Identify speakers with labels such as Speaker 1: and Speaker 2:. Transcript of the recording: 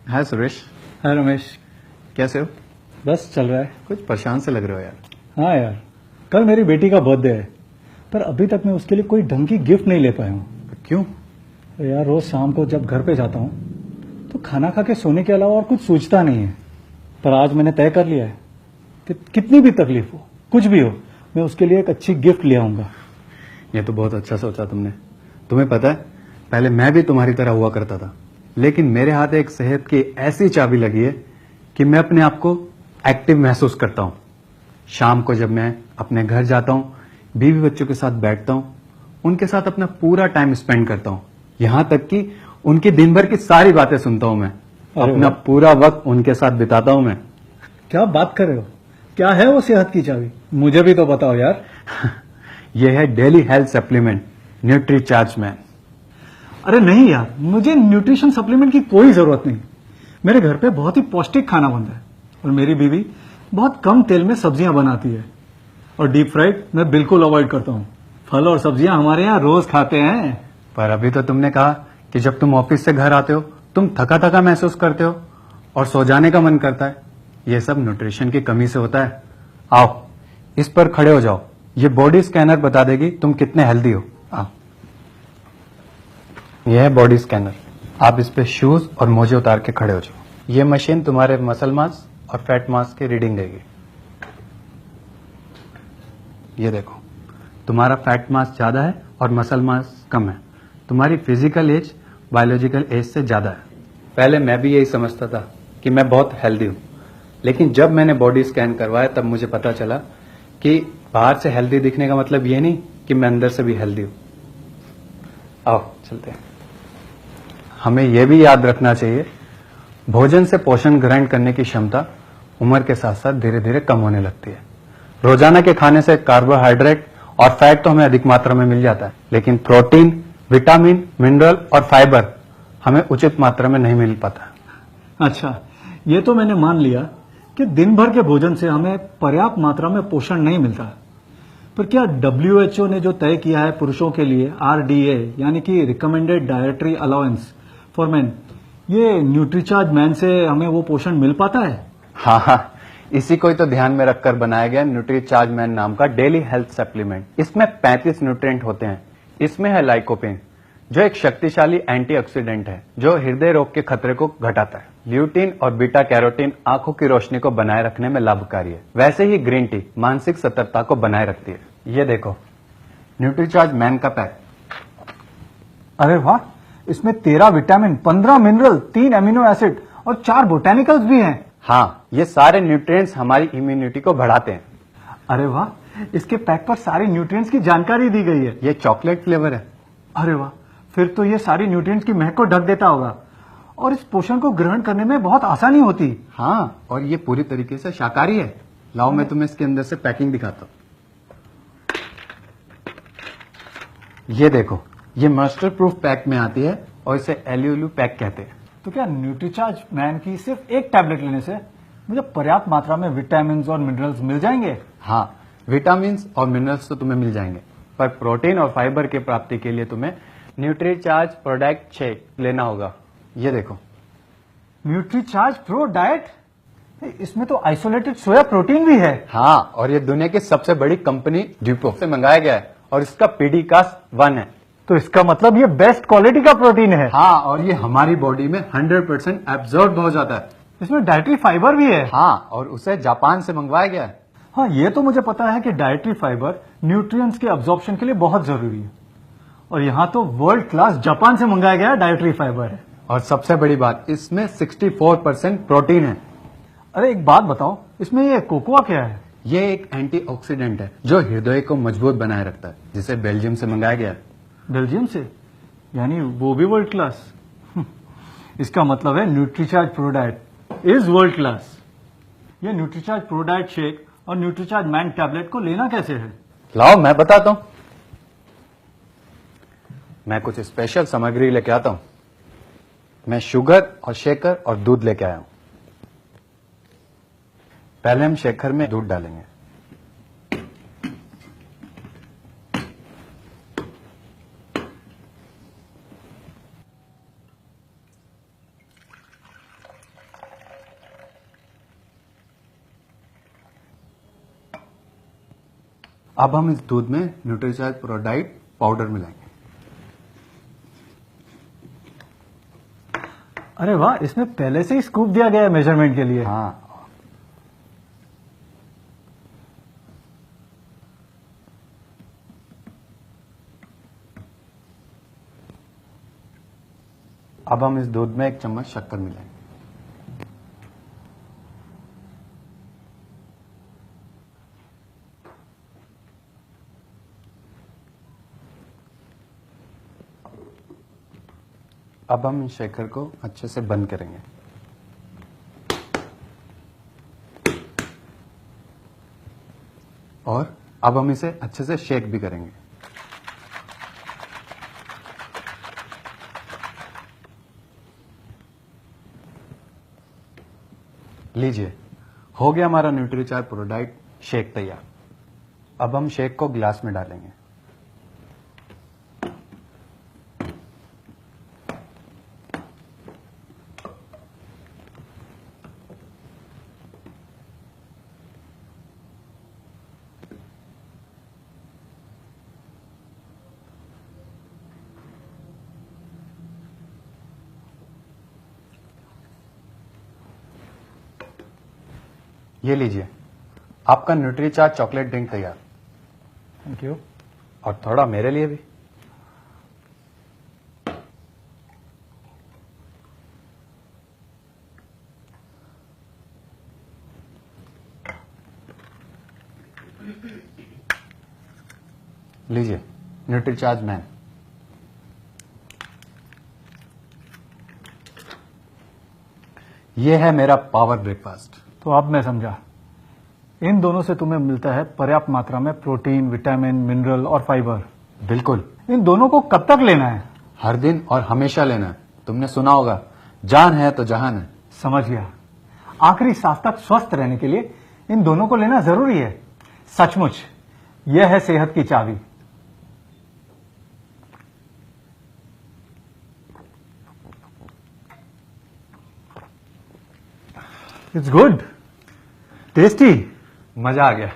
Speaker 1: हाय सुरेश।
Speaker 2: हाय रमेश।
Speaker 1: कैसे हो?
Speaker 2: बस चल रहा है।
Speaker 1: कुछ परेशान से लग रहे हो यार।
Speaker 2: हाँ यार, कल मेरी बेटी का बर्थडे है, पर अभी तक मैं उसके लिए कोई ढंग की गिफ्ट नहीं ले पाया हूँ।
Speaker 1: क्यों?
Speaker 2: तो यार रोज शाम को जब घर पे जाता हूँ तो खाना खा के सोने के अलावा और कुछ सोचता नहीं है। पर आज मैंने तय कर लिया है कि कितनी भी तकलीफ हो, कुछ भी हो, मैं उसके लिए एक अच्छी गिफ्ट ले आऊंगा।
Speaker 1: ये तो बहुत अच्छा सोचा तुमने। तुम्हें पता है, पहले मैं भी तुम्हारी तरह हुआ करता था, लेकिन मेरे हाथ एक सेहत की ऐसी चाबी लगी है कि मैं अपने आप को एक्टिव महसूस करता हूँ। शाम को जब मैं अपने घर जाता हूँ, बीवी बच्चों के साथ बैठता हूँ, उनके साथ अपना पूरा टाइम स्पेंड करता हूँ, यहाँ तक कि उनकी दिन भर की सारी बातें सुनता हूँ। मैं अपना पूरा वक्त उनके साथ बिताता हूँ। मैं
Speaker 2: क्या बात कर रहे हो? क्या है वो सेहत की चाबी? मुझे भी तो बताओ यार।
Speaker 1: ये है daily health supplement Nutricharge man.
Speaker 2: अरे नहीं यार, मुझे न्यूट्रिशन सप्लीमेंट की कोई जरूरत नहीं। मेरे घर पे बहुत ही पौष्टिक खाना बनता है और मेरी बीवी बहुत कम तेल में सब्जियां बनाती है, और डीप फ्राइड मैं बिल्कुल अवॉइड करता हूँ। फल और सब्जियां हमारे यहाँ रोज खाते हैं।
Speaker 1: पर अभी तो तुमने कहा कि जब तुम ऑफिस से घर आते हो तुम थका थका महसूस करते हो और सो जाने का मन करता है। ये सब न्यूट्रिशन की कमी से होता है। आओ, इस पर खड़े हो जाओ। ये बॉडी स्कैनर बता देगी तुम कितने हेल्दी हो। आओ, यह है बॉडी स्कैनर। आप इस पे शूज और मोजे उतार के खड़े हो जाओ। ये मशीन तुम्हारे मसल मास और फैट मास की रीडिंग देगी। ये देखो, तुम्हारा फैट मास ज्यादा है और मसल मास कम है। तुम्हारी फिजिकल एज बायोलॉजिकल एज से ज्यादा है। पहले मैं भी यही समझता था कि मैं बहुत हेल्दी हूं, लेकिन जब मैंने बॉडी स्कैन करवाया तब मुझे पता चला कि बाहर से हेल्दी दिखने का मतलब ये नहीं कि मैं अंदर से भी हेल्दी हूं। आओ चलते हैं। हमें यह भी याद रखना चाहिए, भोजन से पोषण ग्रहण करने की क्षमता उम्र के साथ साथ धीरे धीरे कम होने लगती है। रोजाना के खाने से कार्बोहाइड्रेट और फैट तो हमें अधिक मात्रा में मिल जाता है, लेकिन प्रोटीन, विटामिन, मिनरल और फाइबर हमें उचित मात्रा में नहीं मिल पाता।
Speaker 2: अच्छा, ये तो मैंने मान लिया कि दिन भर के भोजन से हमें पर्याप्त मात्रा में पोषण नहीं मिलता, पर क्या WHO ने जो तय किया है पुरुषों के लिए RDA यानी कि recommended dietary allowance for man, ये न्यूट्रीचार्ज मैन से हमें वो पोषण मिल पाता है?
Speaker 1: हाँ, इसी को ही तो ध्यान में रखकर बनाया गया न्यूट्रीचार्ज मैन नाम का डेली हेल्थ सप्लीमेंट। इसमें 35 न्यूट्रिएंट होते हैं। इसमें है लाइकोपेन, जो एक शक्तिशाली एंटीऑक्सीडेंट है जो हृदय रोग के खतरे को घटाता है। ल्यूटीन और बीटा कैरोटीन आंखों की रोशनी को बनाए रखने में लाभकारी है। वैसे ही ग्रीन टी मानसिक सतर्कता को बनाए रखती है। ये देखो, न्यूट्रीचार्ज मैन का पैक।
Speaker 2: अरे वाह, इसमें 13 विटामिन, 15 मिनरल, 3 एमिनो एसिड और 4 बोटेनिकल्स भी हैं।
Speaker 1: हाँ, ये सारे न्यूट्रिएंट्स हमारी इम्यूनिटी को बढ़ाते हैं।
Speaker 2: अरे वाह, इसके पैक पर सारे न्यूट्रिएंट्स की जानकारी दी गई है।
Speaker 1: ये चॉकलेट फ्लेवर है।
Speaker 2: अरे वाह, फिर तो ये सारी न्यूट्रिएंट्स की महक को ढक देता होगा और इस पोषण को ग्रहण करने में बहुत आसानी होती।
Speaker 1: हाँ, और ये पूरी तरीके से शाकाहारी है। लाओ मैं तुम्हें इसके अंदर से पैकिंग दिखाता हूँ। ये देखो, ये मास्टर प्रूफ पैक में आती है और इसे एल्यूलू पैक कहते हैं।
Speaker 2: तो क्या न्यूट्रीचार्ज मैन की सिर्फ एक टैबलेट लेने से मुझे पर्याप्त मात्रा में विटामिन और मिनरल्स मिल जाएंगे?
Speaker 1: हाँ, विटामिन और मिनरल्स तो तुम्हें मिल जाएंगे, पर प्रोटीन और फाइबर की प्राप्ति के लिए तुम्हें न्यूट्रीचार्ज प्रोडक्ट शेक लेना होगा। ये देखो,
Speaker 2: न्यूट्रीचार्ज प्रो डाइट, इसमें तो आइसोलेटेड सोया प्रोटीन भी है।
Speaker 1: हाँ, और ये दुनिया की सबसे बड़ी कंपनी ड्यूपो से मंगाया गया है और इसका पीडी कास्ट 1 है।
Speaker 2: तो इसका मतलब ये बेस्ट क्वालिटी का प्रोटीन है।
Speaker 1: हाँ, और ये हमारी बॉडी में 100% एब्जॉर्ब हो जाता है।
Speaker 2: इसमें डाइटरी फाइबर भी है।
Speaker 1: हाँ, और उसे जापान से मंगवाया गया है।
Speaker 2: हाँ, ये तो मुझे पता है कि डाइटरी फाइबर न्यूट्रिएंट्स के अब्जॉर्प्शन के लिए बहुत जरूरी है, और यहाँ तो वर्ल्ड क्लास जापान से मंगाया गया डाइटरी फाइबर है।
Speaker 1: और सबसे बड़ी बात, इसमें 64% प्रोटीन है।
Speaker 2: अरे एक बात बताओ, इसमें ये कोकोआ क्या है?
Speaker 1: ये एक एंटीऑक्सीडेंट है जो हृदय को मजबूत बनाए रखता है, जिसे बेल्जियम से मंगाया गया है।
Speaker 2: बेल्जियम से? यानी वो भी वर्ल्ड क्लास? इसका मतलब है Nutricharge pro diet is world class. ये न्यूट्रीचार्ज प्रो डाइट शेक और न्यूट्रीचार्ज मैन टैबलेट को लेना कैसे है?
Speaker 1: लाओ मैं बताता हूं। मैं कुछ स्पेशल सामग्री लेके आता हूं। मैं शुगर और शेकर और दूध लेके आया हूं। पहले हम शेकर में दूध डालेंगे। अब हम इस दूध में न्यूट्रीचार्ज प्रोडाइट पाउडर मिलाएंगे।
Speaker 2: अरे वाह, इसमें पहले से ही स्कूप दिया गया है मेजरमेंट के लिए।
Speaker 1: हाँ, अब हम इस दूध में 1 चम्मच शक्कर मिलाएंगे। अब हम इस शेकर को अच्छे से बंद करेंगे। और अब हम इसे अच्छे से शेक भी करेंगे। लीजिए, हो गया हमारा न्यूट्रीचार्ज प्रोडाइट शेक तैयार। अब हम शेक को ग्लास में डालेंगे। ये लीजिए, आपका न्यूट्रीचार्ज चॉकलेट ड्रिंक तैयार।
Speaker 2: Thank you.
Speaker 1: और थोड़ा मेरे लिए भी। लीजिए, न्यूट्रीचार्ज मैन। ये है मेरा पावर ब्रेकफास्ट।
Speaker 2: तो अब मैं समझा, इन दोनों से तुम्हें मिलता है पर्याप्त मात्रा में प्रोटीन, विटामिन, मिनरल और फाइबर।
Speaker 1: बिल्कुल।
Speaker 2: इन दोनों को कब तक लेना है?
Speaker 1: हर दिन और हमेशा लेना है। तुमने सुना होगा, जान है तो जहान है।
Speaker 2: समझ गया। आखिरी सांस तक स्वस्थ रहने के लिए इन दोनों को लेना जरूरी है। सचमुच यह है सेहत की चाबी। It's good, tasty.
Speaker 1: मजा आ गया।